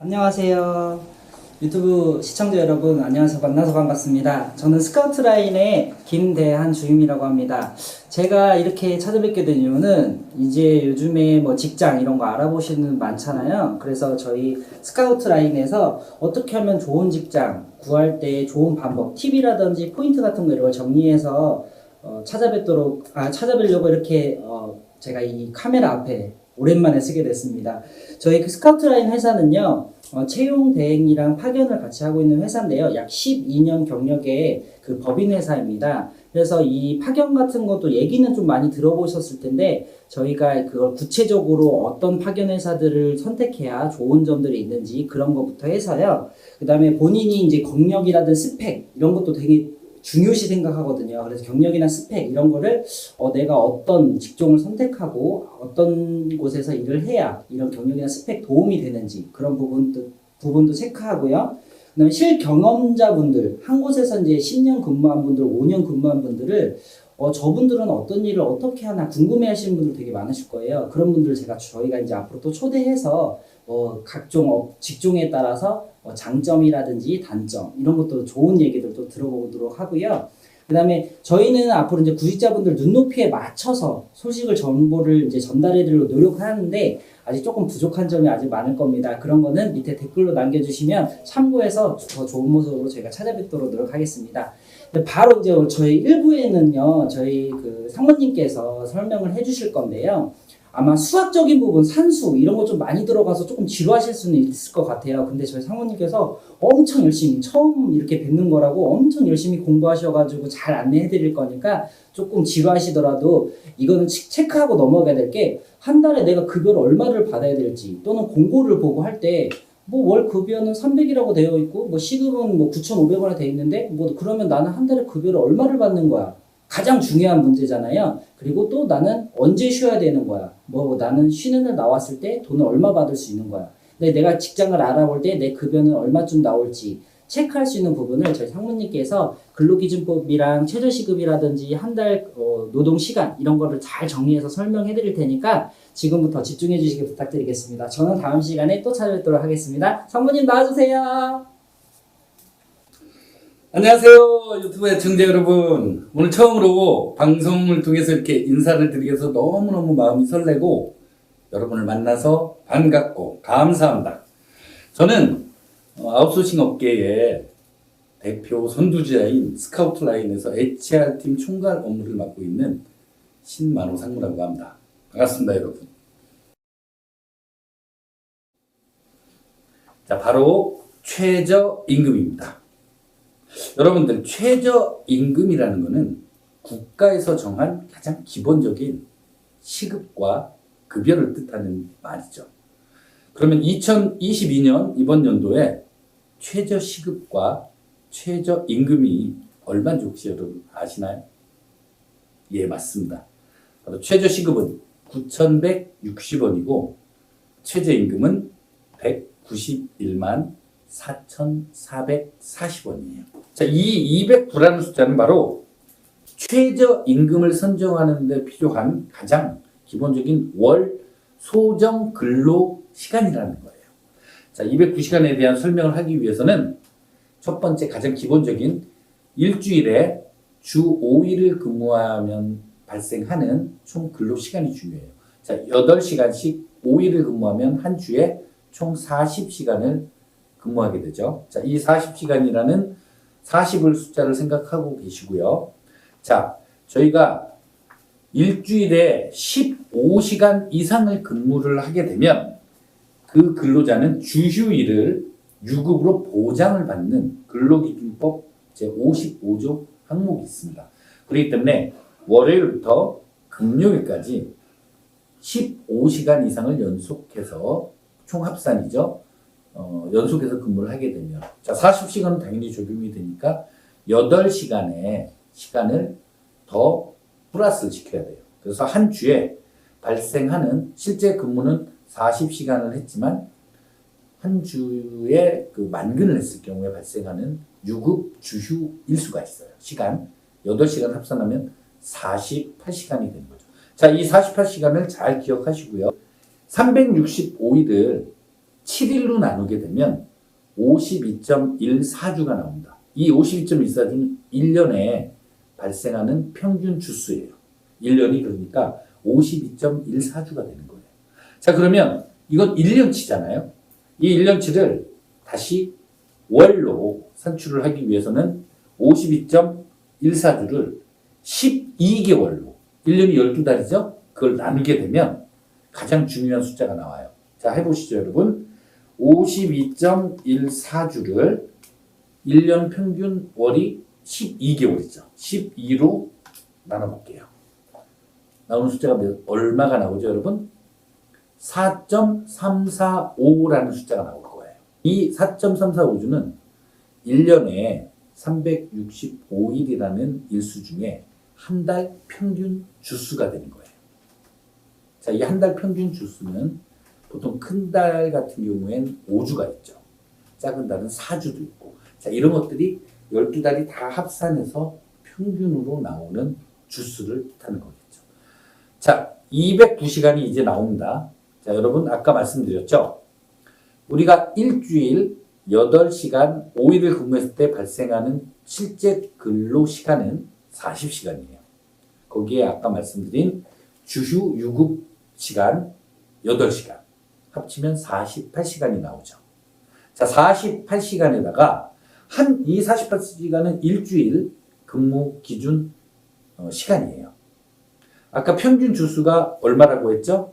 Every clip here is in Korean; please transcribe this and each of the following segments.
안녕하세요. 유튜브 시청자 여러분, 안녕하세요. 만나서 반갑습니다. 저는 스카우트라인의 김대한 주임이라고 합니다. 제가 이렇게 찾아뵙게 된 이유는 이제 요즘에 뭐 직장 이런 거 알아보시는 분 많잖아요. 그래서 저희 스카우트라인에서 어떻게 하면 좋은 직장 구할 때 좋은 방법, 팁이라든지 포인트 같은 거 이런 걸 정리해서 찾아뵈려고 이렇게 제가 이 카메라 앞에 오랜만에 쓰게 됐습니다. 저희 그 스카우트라인 회사는요, 채용 대행이랑 파견을 같이 하고 있는 회사인데요. 약 12년 경력의 그 법인 회사입니다. 그래서 이 파견 같은 것도 얘기는 좀 많이 들어보셨을 텐데, 저희가 그걸 구체적으로 어떤 파견 회사들을 선택해야 좋은 점들이 있는지 그런 것부터 해서요. 그 다음에 본인이 이제 경력이라든 스펙, 이런 것도 되게 중요시 생각하거든요. 그래서 경력이나 스펙 이런 거를 내가 어떤 직종을 선택하고 어떤 곳에서 일을 해야 이런 경력이나 스펙 도움이 되는지 그런 부분도 체크하고요. 그다음에 실경험자분들, 한 곳에서 이제 10년 근무한 분들, 5년 근무한 분들을 저분들은 어떤 일을 어떻게 하나 궁금해하시는 분들 되게 많으실 거예요. 그런 분들 저희가 이제 앞으로 또 초대해서 각종 직종에 따라서 장점이라든지 단점 이런 것도 좋은 얘기들도 들어보도록 하고요. 그다음에 저희는 앞으로 이제 구직자분들 눈높이에 맞춰서 소식을 정보를 이제 전달해드리려 노력하는데 아직 조금 부족한 점이 아직 많을 겁니다. 그런 거는 밑에 댓글로 남겨주시면 참고해서 더 좋은 모습으로 저희가 찾아뵙도록 노력하겠습니다. 바로 이제 저희 1부에는요, 저희 그 상무님께서 설명을 해주실 건데요. 아마 수학적인 부분, 산수 이런 거 좀 많이 들어가서 조금 지루하실 수는 있을 것 같아요. 근데 저희 상무님께서 엄청 열심히 처음 이렇게 뵙는 거라고 엄청 열심히 공부하셔가지고 잘 안내해 드릴 거니까 조금 지루하시더라도 이거는 체크하고 넘어가야 될 게 한 달에 내가 급여를 얼마를 받아야 될지 또는 공고를 보고 할 때 뭐 월 급여는 300이라고 되어 있고 뭐 시급은 뭐 9,500원에 되어 있는데 뭐 그러면 나는 한 달에 급여를 얼마를 받는 거야? 가장 중요한 문제잖아요. 그리고 또 나는 언제 쉬어야 되는 거야? 뭐 나는 쉬는 날 나왔을 때 돈을 얼마 받을 수 있는 거야? 근데 내가 직장을 알아볼 때 내 급여는 얼마쯤 나올지 체크할 수 있는 부분을 저희 상무님께서 근로기준법이랑 최저시급이라든지 한 달 노동시간 이런 거를 잘 정리해서 설명해 드릴 테니까 지금부터 집중해 주시기 부탁드리겠습니다. 저는 다음 시간에 또 찾아뵙도록 하겠습니다. 상무님 나와주세요. 안녕하세요. 유튜브 애청자 여러분. 오늘 처음으로 방송을 통해서 이렇게 인사를 드리게 해서 너무너무 마음이 설레고 여러분을 만나서 반갑고 감사합니다. 저는 아웃소싱 업계의 대표 선두주자인 스카우트라인에서 HR팀 총괄 업무를 맡고 있는 신만호 상무라고 합니다. 반갑습니다, 여러분. 자, 바로 최저임금입니다. 여러분들, 최저임금이라는 것은 국가에서 정한 가장 기본적인 시급과 급여를 뜻하는 말이죠. 그러면 2022년 이번 연도에 최저시급과 최저임금이 얼마인지 혹시 여러분 아시나요? 예, 맞습니다. 바로 최저시급은 9,160원이고 최저임금은 191만 4,440원이에요. 자, 이 209라는 숫자는 바로 최저임금을 선정하는 데 필요한 가장 기본적인 월 소정 근로 시간이라는 거예요. 자, 209시간에 대한 설명을 하기 위해서는 첫 번째 가장 기본적인 일주일에 주 5일을 근무하면 발생하는 총 근로 시간이 중요해요. 자, 8시간씩 5일을 근무하면 한 주에 총 40시간을 근무하게 되죠. 자, 이 40시간이라는 40을 숫자를 생각하고 계시고요. 자, 저희가 일주일에 15시간 이상을 근무를 하게 되면 그 근로자는 주휴일을 유급으로 보장을 받는 근로기준법 제55조 항목이 있습니다. 그렇기 때문에 월요일부터 금요일까지 15시간 이상을 연속해서 총합산이죠. 연속해서 근무를 하게 되면 자 40시간은 당연히 적용이 되니까 8시간의 시간을 더 플러스 시켜야 돼요. 그래서 한 주에 발생하는 실제 근무는 40시간을 했지만 한 주에 그 만근을 했을 경우에 발생하는 유급 주휴 일수가 있어요. 시간 8시간 합산하면 48시간이 되는 거죠. 자, 이 48시간을 잘 기억하시고요. 365일을 7일로 나누게 되면 52.14주가 나옵니다. 이 52.14주는 1년에 발생하는 평균 주수예요. 1년이 그러니까 52.14주가 되는 거예요. 자, 그러면 이건 1년치잖아요. 이 1년치를 다시 월로 산출을 하기 위해서는 52.14주를 12개월로, 1년이 12달이죠? 그걸 나누게 되면 가장 중요한 숫자가 나와요. 자, 해보시죠, 여러분. 52.14주를 1년 평균 월이 12개월이죠. 12로 나눠볼게요. 나오는 숫자가 얼마가 나오죠, 여러분? 4.345라는 숫자가 나올 거예요. 이 4.345주는 1년에 365일이라는 일수 중에 한 달 평균 주수가 되는 거예요. 자, 이 한 달 평균 주수는 보통 큰 달 같은 경우엔 5주가 있죠. 작은 달은 4주도 있고. 자, 이런 것들이 12달이 다 합산해서 평균으로 나오는 주수를 뜻하는 거겠죠. 자, 209시간이 이제 나옵니다. 자, 여러분 아까 말씀드렸죠? 우리가 일주일 8시간 5일을 근무했을 때 발생하는 실제 근로 시간은 40시간이에요. 거기에 아까 말씀드린 주휴 유급 시간 8시간 합치면 48시간이 나오죠. 자, 48시간에다가 이 48시간은 일주일 근무 기준 시간이에요. 아까 평균 주수가 얼마라고 했죠?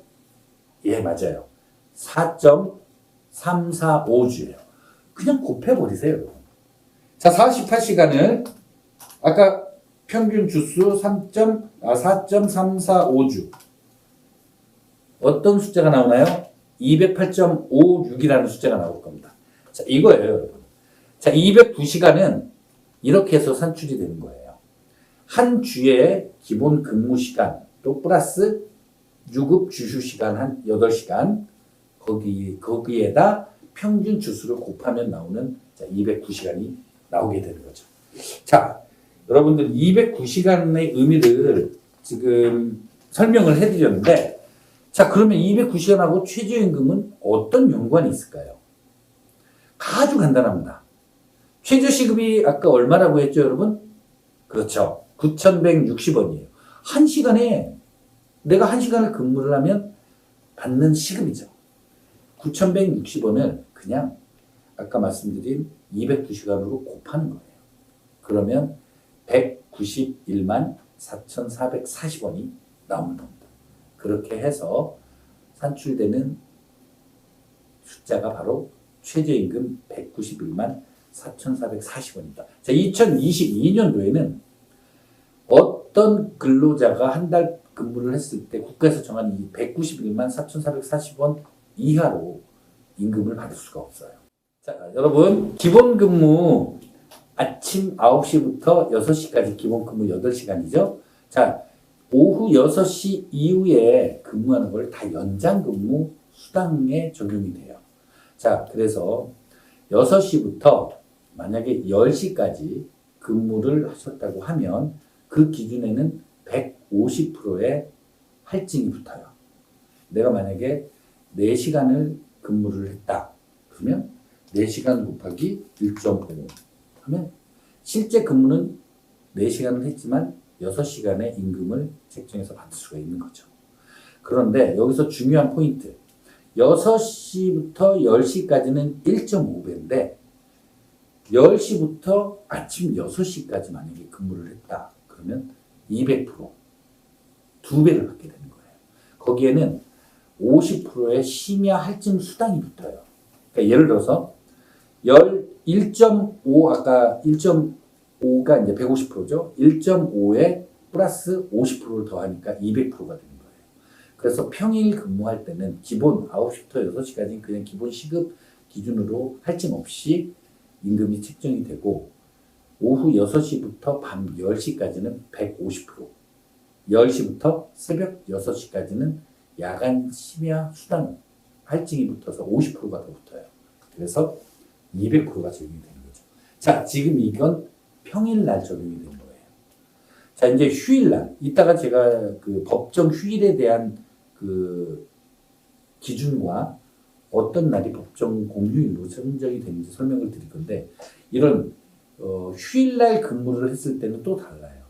예, 맞아요. 4.345주예요. 그냥 곱해버리세요. 자, 48시간을 아까 평균 주수 4.345주 어떤 숫자가 나오나요? 208.56이라는 숫자가 나올 겁니다. 자, 이거예요, 여러분. 자, 209시간은 이렇게 해서 산출이 되는 거예요. 한 주에 기본 근무 시간 또 플러스 유급 주휴 시간 한 8시간 거기에다 평균 주수를 곱하면 나오는 209시간이 나오게 되는 거죠. 자, 여러분들 209시간의 의미를 지금 설명을 해드렸는데, 자, 그러면 209시간하고 최저임금은 어떤 연관이 있을까요? 아주 간단합니다. 최저시급이 아까 얼마라고 했죠, 여러분? 그렇죠. 9,160원이에요. 한 시간에 내가 한 시간을 근무를 하면 받는 시급이죠. 9,160원을 그냥 아까 말씀드린 209시간으로 곱하는 거예요. 그러면 191만 4,440원이 나오는 겁니다. 그렇게 해서 산출되는 숫자가 바로 최저임금 191만 4,440원입니다. 자, 2022년도에는 어떤 근로자가 한 달 근무를 했을 때 국가에서 정한 이 191만 4,440원 이하로 임금을 받을 수가 없어요. 자, 여러분, 기본 근무 아침 9시부터 6시까지 기본 근무 8시간이죠. 자, 오후 6시 이후에 근무하는 걸 다 연장 근무 수당에 적용이 돼요. 자, 그래서 6시부터 만약에 10시까지 근무를 하셨다고 하면 그 기준에는 150%의 할증이 붙어요. 내가 만약에 4시간을 근무를 했다. 그러면 4시간 곱하기 1.5 하면 실제 근무는 4시간을 했지만 6시간의 임금을 책정해서 받을 수가 있는 거죠. 그런데 여기서 중요한 포인트. 6시부터 10시까지는 1.5배인데 10시부터 아침 6시까지 만약에 근무를 했다. 그러면 200% 2배를 받게 되는 거예요. 거기에는 50%의 심야 할증 수당이 붙어요. 그러니까 예를 들어서 1.5 아까 1.5가 이제 150%죠. 1.5에 플러스 50%를 더하니까 200%가 되는 거예요. 그래서 평일 근무할 때는 기본 9시부터 6시까지는 그냥 기본 시급 기준으로 할증 없이 임금이 책정이 되고 오후 6시부터 밤 10시까지는 150%, 10시부터 새벽 6시까지는 야간 심야 수당 할증이 붙어서 50%가 더 붙어요. 그래서 200%가 적용이 되는 거죠. 자, 지금 이건 평일날 적용이 되는 거예요. 자, 이제 휴일날. 이따가 제가 그 법정 휴일에 대한 그 기준과 어떤 날이 법정 공휴일로 선정이 되는지 설명을 드릴 건데 이런 휴일날 근무를 했을 때는 또 달라요.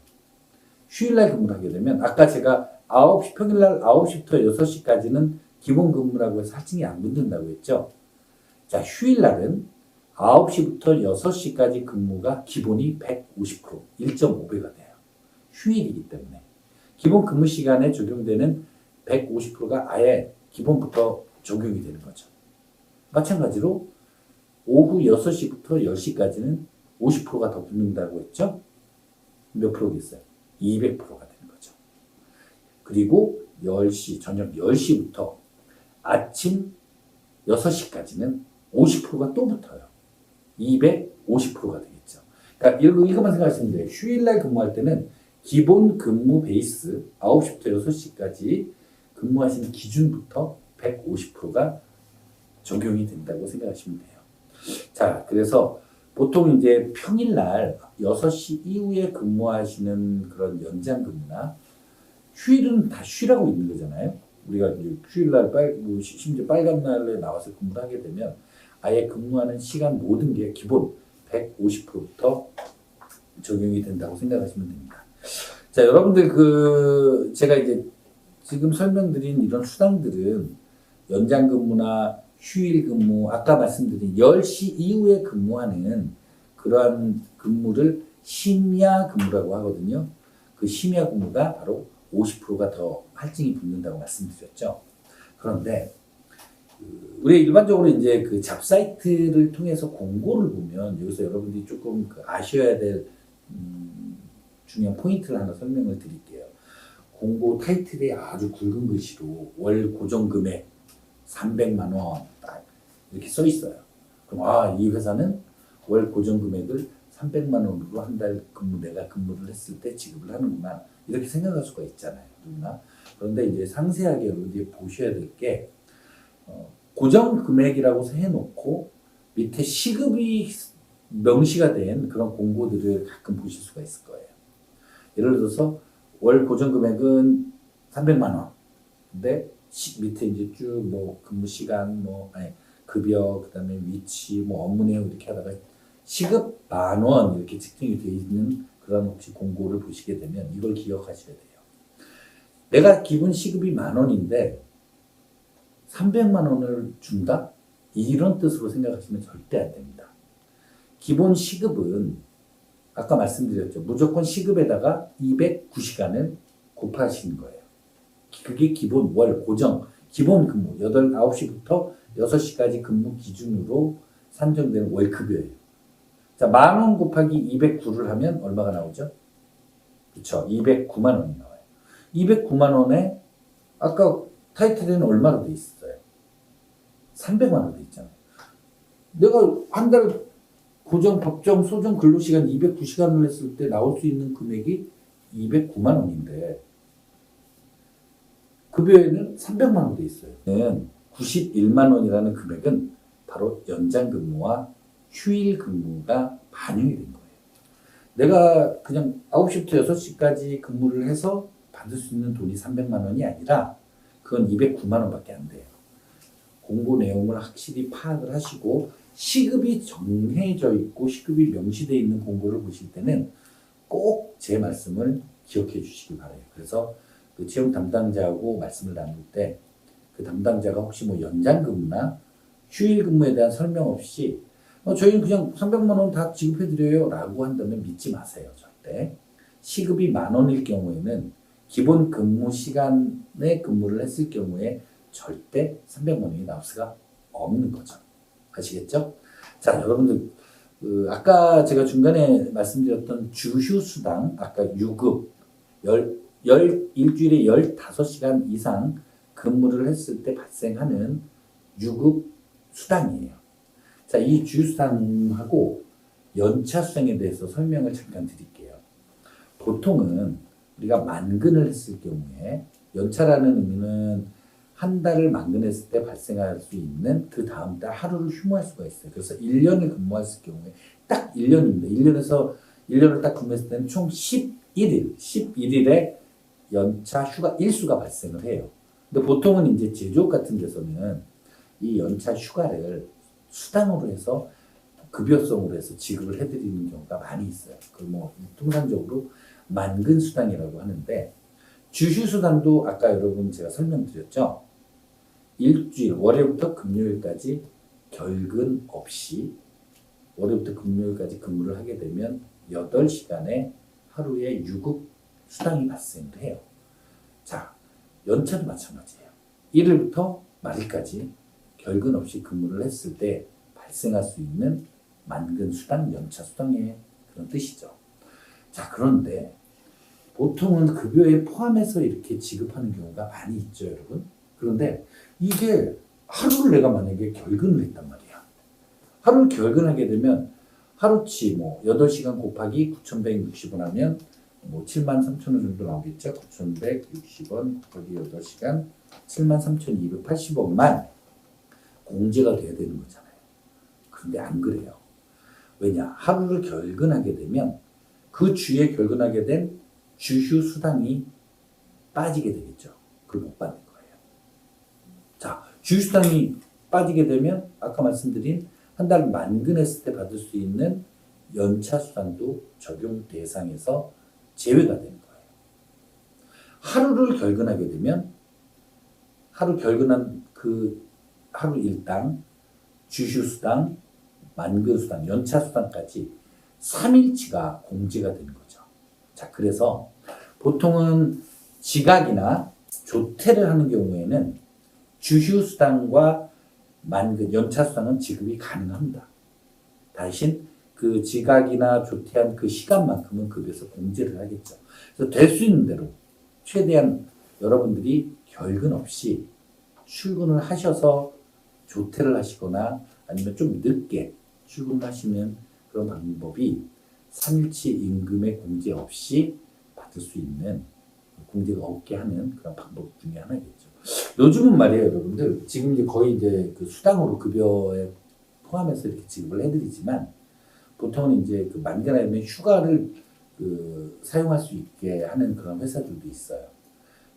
휴일날 근무를 하게 되면 아까 제가 평일날 9시부터 6시까지는 기본 근무라고 해서 할증이 안 붙는다고 했죠. 자, 휴일날은 9시부터 6시까지 근무가 기본이 150%, 1.5배가 돼요. 휴일이기 때문에. 기본 근무 시간에 적용되는 150%가 아예 기본부터 적용이 되는 거죠. 마찬가지로 오후 6시부터 10시까지는 50%가 더 붙는다고 했죠? 몇 프로겠어요? 200%가 되는 거죠. 그리고 10시, 저녁 10시부터 아침 6시까지는 50%가 또 붙어요. 250%가 되겠죠. 그러니까 이것만 생각하시면 돼요. 휴일날 근무할 때는 기본 근무 베이스 9시부터 6시까지 근무하시는 기준부터 150%가 적용이 된다고 생각하시면 돼요. 자, 그래서 보통 이제 평일날 6시 이후에 근무하시는 그런 연장 근무나 휴일은 다 쉬라고 있는 거잖아요. 우리가 이제 휴일날 심지어 빨간 날에 나와서 근무를 하게 되면 아예 근무하는 시간 모든 게 기본 150%부터 적용이 된다고 생각하시면 됩니다. 자, 여러분들 제가 이제 지금 설명드린 이런 수당들은 연장 근무나 휴일 근무, 아까 말씀드린 10시 이후에 근무하는 그러한 근무를 심야 근무라고 하거든요. 그 심야 근무가 바로 50%가 더 할증이 붙는다고 말씀드렸죠. 그런데 우리 일반적으로 이제 그 잡사이트를 통해서 공고를 보면 여기서 여러분들이 조금 아셔야 될 중요한 포인트를 하나 설명을 드릴게요. 공고 타이틀에 아주 굵은 글씨로 월 고정 금액 300만 원 이렇게 써 있어요. 그럼 이 회사는 월 고정 금액을 300만 원으로 한 달 내가 근무를 했을 때 지급을 하는구나 이렇게 생각할 수가 있잖아요. 누구나. 그런데 이제 상세하게 여러분들이 보셔야 될 게 고정 금액이라고 해놓고 밑에 시급이 명시가 된 그런 공고들을 가끔 보실 수가 있을 거예요. 예를 들어서 월 고정 금액은 300만 원. 근데 밑에 이제 쭉 근무 시간 급여 그다음에 위치 업무 내용 이렇게 하다가 시급 10,000원 이렇게 측정이 되어 있는 그런 혹시 공고를 보시게 되면 이걸 기억하셔야 돼요. 내가 기본 시급이 10,000원인데 300만 원을 준다? 이런 뜻으로 생각하시면 절대 안 됩니다. 기본 시급은 아까 말씀드렸죠. 무조건 시급에다가 209시간을 곱하시는 거예요. 그게 기본 월 고정 기본 근무 9시부터 6시까지 근무 기준으로 산정되는 월 급여예요. 자, 10,000원 곱하기 209를 하면 얼마가 나오죠? 그렇죠. 209만 원이 나와요. 209만 원에 아까 타이틀에는 얼마로 돼 있어요? 300만 원 돼 있잖아요. 내가 한 달 고정 법정 소정 근로시간 209시간을 했을 때 나올 수 있는 금액이 209만 원인데 급여에는 300만 원 돼 있어요. 91만 원이라는 금액은 바로 연장 근무와 휴일 근무가 반영이 된 거예요. 내가 그냥 9시부터 6시까지 근무를 해서 받을 수 있는 돈이 300만 원이 아니라 그건 209만 원밖에 안 돼요. 공고 내용을 확실히 파악을 하시고 시급이 정해져 있고 시급이 명시되어 있는 공고를 보실 때는 꼭 제 말씀을 기억해 주시기 바라요. 그래서 그 채용 담당자하고 말씀을 나눌 때 그 담당자가 혹시 연장 근무나 휴일 근무에 대한 설명 없이 저희는 그냥 300만 원 다 지급해 드려요 라고 한다면 믿지 마세요. 절대. 시급이 10,000원일 경우에는 기본 근무 시간에 근무를 했을 경우에 절대 300만 원이 나올 수가 없는 거죠. 아시겠죠? 자, 여러분들 아까 제가 중간에 말씀드렸던 주휴수당 아까 유급 일주일에 15시간 이상 근무를 했을 때 발생하는 유급 수당이에요. 자, 이 주휴수당하고 연차 수당에 대해서 설명을 잠깐 드릴게요. 보통은 우리가 만근을 했을 경우에 연차라는 의미는 한 달을 만근했을 때 발생할 수 있는 그 다음 달 하루를 휴무할 수가 있어요. 그래서 1년을 근무했을 경우에 딱 1년입니다. 1년을 딱 근무했을 때는 총 11일에 연차 휴가 일수가 발생을 해요. 근데 보통은 이제 제조업 같은 데서는 이 연차 휴가를 수당으로 해서 급여성으로 해서 지급을 해드리는 경우가 많이 있어요. 그 뭐 통상적으로 만근 수당이라고 하는데 주휴 수당도 아까 여러분 제가 설명드렸죠. 일주일 월요일부터 금요일까지 결근 없이 월요일부터 금요일까지 근무를 하게 되면 8시간에 하루에 유급 수당이 발생을 해요. 자, 연차도 마찬가지예요. 1일부터 말일까지 결근 없이 근무를 했을 때 발생할 수 있는 만근 수당, 연차 수당의 그런 뜻이죠. 자, 그런데 보통은 급여에 포함해서 이렇게 지급하는 경우가 많이 있죠, 여러분. 그런데 이게 하루를 내가 만약에 결근을 했단 말이야. 하루를 결근하게 되면 하루치 뭐 8시간 곱하기 9,160원 하면 뭐 73,000원 정도 나오겠죠. 9,160원 곱하기 8시간 73,280원만 공제가 돼야 되는 거잖아요. 그런데 안 그래요. 왜냐? 하루를 결근하게 되면 그 주에 결근하게 된 주휴 수당이 빠지게 되겠죠. 그걸 못 받는 거예요. 자, 주휴 수당이 빠지게 되면 아까 말씀드린 한 달 만근했을 때 받을 수 있는 연차 수당도 적용 대상에서 제외가 되는 거예요. 하루를 결근하게 되면 하루 결근한 그 하루 일당, 주휴 수당, 만근 수당, 연차 수당까지 3일치가 공제가 되는 거죠. 자, 그래서 보통은 지각이나 조퇴를 하는 경우에는 주휴 수당과 만근, 연차 수당은 지급이 가능합니다. 대신 그 지각이나 조퇴한 그 시간만큼은 급여에서 공제를 하겠죠. 그래서 될 수 있는 대로 최대한 여러분들이 결근 없이 출근을 하셔서 조퇴를 하시거나 아니면 좀 늦게 출근을 하시는 그런 방법이 3일치 임금의 공제 없이 받을 수 있는 공제가 없게 하는 그런 방법 중에 하나겠죠. 요즘은 말이에요, 여러분들. 지금 이제 거의 이제 그 수당으로 급여에 포함해서 이렇게 지급을 해드리지만 보통은 이제 그 만기나면 휴가를 그 사용할 수 있게 하는 그런 회사들도 있어요.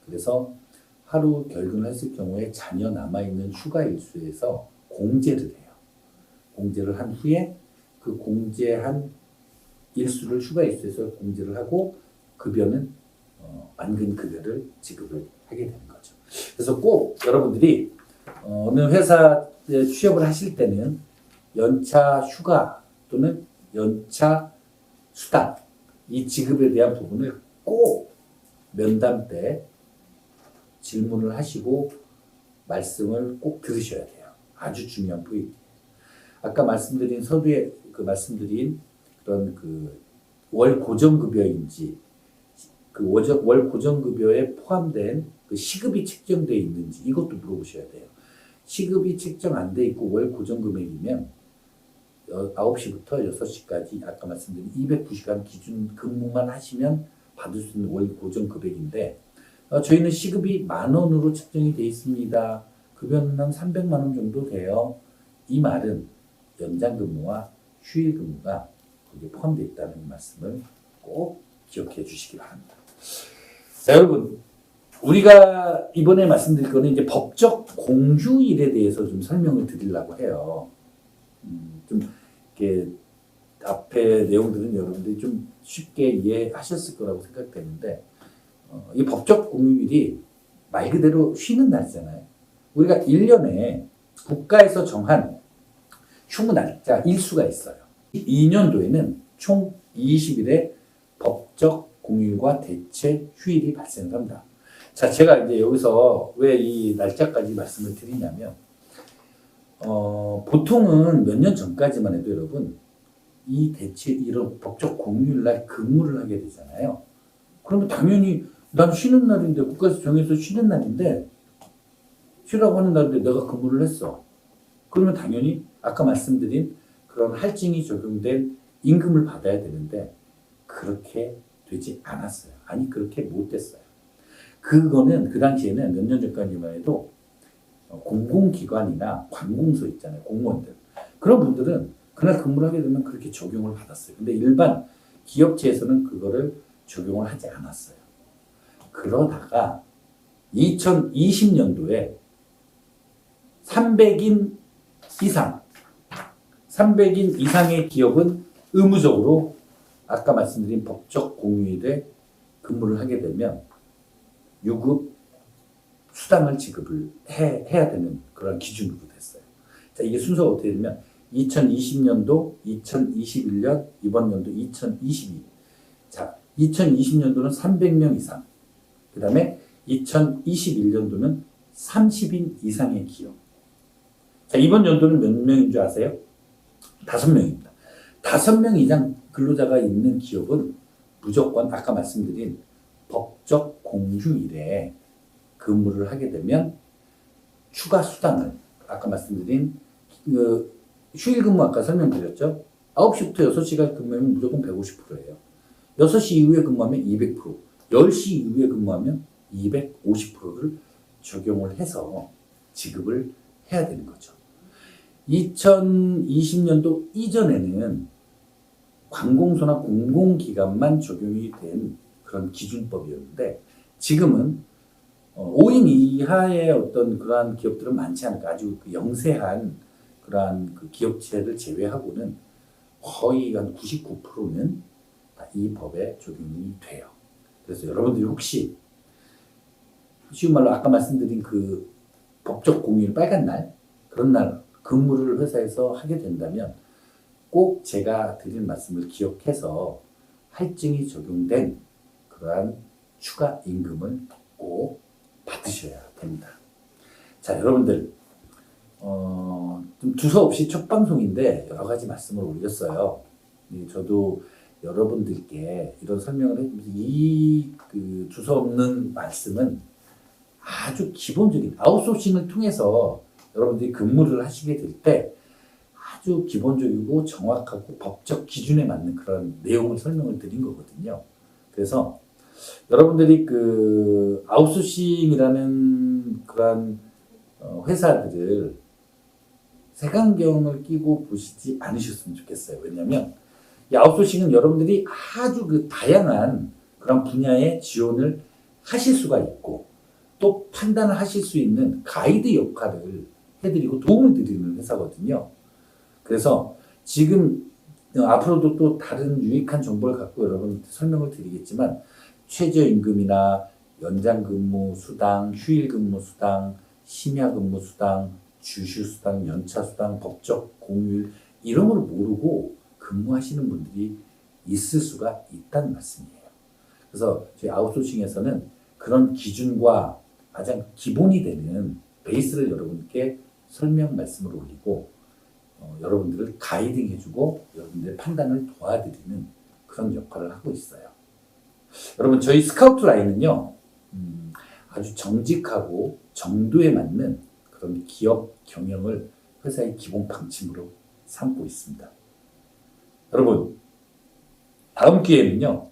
그래서 하루 결근을 했을 경우에 잔여 남아있는 휴가 일수에서 공제를 해요. 공제를 한 후에 그 공제한 일수를 휴가 일수에서 공제를 하고 급여는 만근 급여를 지급을 하게 되는 거죠. 그래서 꼭 여러분들이 어느 회사에 취업을 하실 때는 연차 휴가 또는 연차 수당 이 지급에 대한 부분을 꼭 면담 때 질문을 하시고 말씀을 꼭 들으셔야 돼요. 아주 중요한 포인트. 아까 말씀드린 서두에 그 말씀드린 그런 그 월 고정급여인지 그 월 고정급여에 포함된 그 시급이 책정되어 있는지 이것도 물어보셔야 돼요. 시급이 책정 안 돼 있고 월 고정금액이면 9시부터 6시까지 아까 말씀드린 209시간 기준 근무만 하시면 받을 수 있는 월 고정급액인데 저희는 시급이 10,000원으로 책정이 되어 있습니다. 급여는 한 300만 원 정도 돼요. 이 말은 연장 근무와 휴일 근무가 거기에 포함되어 있다는 말씀을 꼭 기억해 주시기 바랍니다. 자, 여러분, 우리가 이번에 말씀드릴 거는 이제 법적 공휴일에 대해서 좀 설명을 드리려고 해요. 좀 이렇게 앞에 내용들은 여러분들이 좀 쉽게 이해하셨을 거라고 생각되는데 이 법적 공휴일이 말 그대로 쉬는 날이잖아요. 우리가 1년에 국가에서 정한 휴무 날짜 일수가 있어요. 2년도에는 총 20일의 법적 공휴일과 대체 휴일이 발생합니다. 자, 제가 이제 여기서 왜 이 날짜까지 말씀을 드리냐면 보통은 몇 년 전까지만 해도 여러분 이 대체 이런 법적 공휴일 날 근무를 하게 되잖아요. 그러면 당연히 난 쉬는 날인데 국가에서 정해서 쉬는 날인데 쉬라고 하는 날인데 내가 근무를 했어. 그러면 당연히 아까 말씀드린 그런 할증이 적용된 임금을 받아야 되는데 그렇게 되지 않았어요. 아니 그렇게 못됐어요. 그거는 그 당시에는 몇 년 전까지만 해도 공공기관이나 관공서 있잖아요. 공무원들. 그런 분들은 그날 근무를 하게 되면 그렇게 적용을 받았어요. 근데 일반 기업체에서는 그거를 적용을 하지 않았어요. 그러다가 2020년도에 300인 이상, 300인 이상의 기업은 의무적으로 아까 말씀드린 법적 공휴일에 근무를 하게 되면 유급 수당을 지급을 해야 되는 그런 기준으로 됐어요. 자, 이게 순서가 어떻게 되면 2020년도, 2021년, 이번 연도 2022. 자, 2020년도는 300명 이상. 그 다음에 2021년도는 30인 이상의 기업. 자, 이번 연도는 몇 명인 줄 아세요? 5명입니다. 5명 이상 근로자가 있는 기업은 무조건 아까 말씀드린 법적 공휴일에 근무를 하게 되면 추가 수당을 아까 말씀드린 휴일 근무 아까 설명드렸죠. 9시부터 6시까지 근무하면 무조건 150%예요. 6시 이후에 근무하면 200%, 10시 이후에 근무하면 250%를 적용을 해서 지급을 해야 되는 거죠. 2020년도 이전에는 관공서나 공공기관만 적용이 된 그런 기준법이었는데 지금은 5인 이하의 어떤 그러한 기업들은 많지 않을까. 아주 영세한 그러한 그 기업체를 제외하고는 거의 한 99%는 이 법에 적용이 돼요. 그래서 여러분들이 혹시 쉬운 말로 아까 말씀드린 그 법적 공휴일 빨간 날 그런 날 근무를 회사에서 하게 된다면 꼭 제가 드린 말씀을 기억해서 할증이 적용된 그러한 추가 임금을 꼭 받으셔야 됩니다. 자, 여러분들 좀 두서없이 첫 방송인데 여러 가지 말씀을 올렸어요. 저도 여러분들께 이런 설명을 해주면서 이 두서없는 말씀은 아주 기본적인 아웃소싱을 통해서 여러분들이 근무를 하시게 될 때 아주 기본적이고 정확하고 법적 기준에 맞는 그런 내용을 설명을 드린 거거든요. 그래서 여러분들이 그 아웃소싱이라는 그런 회사들을 색안경을 끼고 보시지 않으셨으면 좋겠어요. 왜냐하면 이 아웃소싱은 여러분들이 아주 그 다양한 그런 분야의 지원을 하실 수가 있고 또 판단을 하실 수 있는 가이드 역할을 해드리고 도움을 드리는 회사거든요. 그래서 지금 앞으로도 또 다른 유익한 정보를 갖고 여러분한테 설명을 드리겠지만 최저임금이나 연장근무 수당, 휴일근무 수당, 심야근무 수당, 주휴수당, 연차수당, 법적 공휴일 이런 걸 모르고 근무하시는 분들이 있을 수가 있다는 말씀이에요. 그래서 저희 아웃소싱에서는 그런 기준과 가장 기본이 되는 베이스를 여러분께 설명 말씀을 올리고 여러분들을 가이딩 해주고 여러분들의 판단을 도와드리는 그런 역할을 하고 있어요. 여러분 저희 스카우트 라인은요 아주 정직하고 정도에 맞는 그런 기업 경영을 회사의 기본 방침으로 삼고 있습니다. 여러분 다음 기회에는요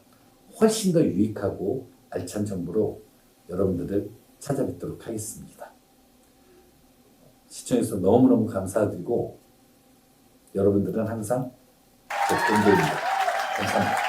훨씬 더 유익하고 알찬 정보로 여러분들을 찾아뵙도록 하겠습니다. 시청해주셔서 너무너무 감사드리고 여러분들은 항상 제 동료입니다. 감사합니다.